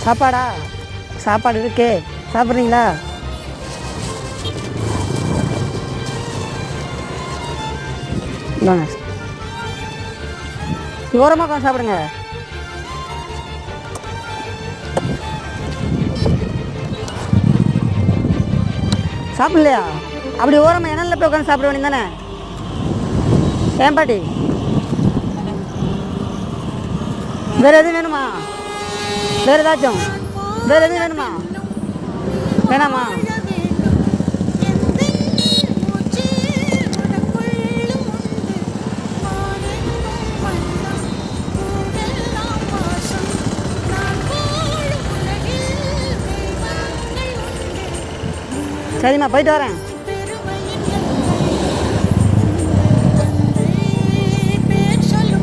சாப்பாடா? சாப்பாடு இருக்கே, சாப்பிட்றீங்களா? வாங்க, ஓரமாக உட்காந்து சாப்பிடுங்க. சாப்பிடலையா? அப்படி ஓரமாக இணையில் போய் உட்காந்து சாப்பிட வேண்டியது தானே? ஏன் பாட்டி, வேறு எதுவும் வேணுமா? வேறு ஏதாச்சும் வேறு எதுவும் வேணுமா? வேணாமா? சரிம்மா, போயிட்டு வரேன்.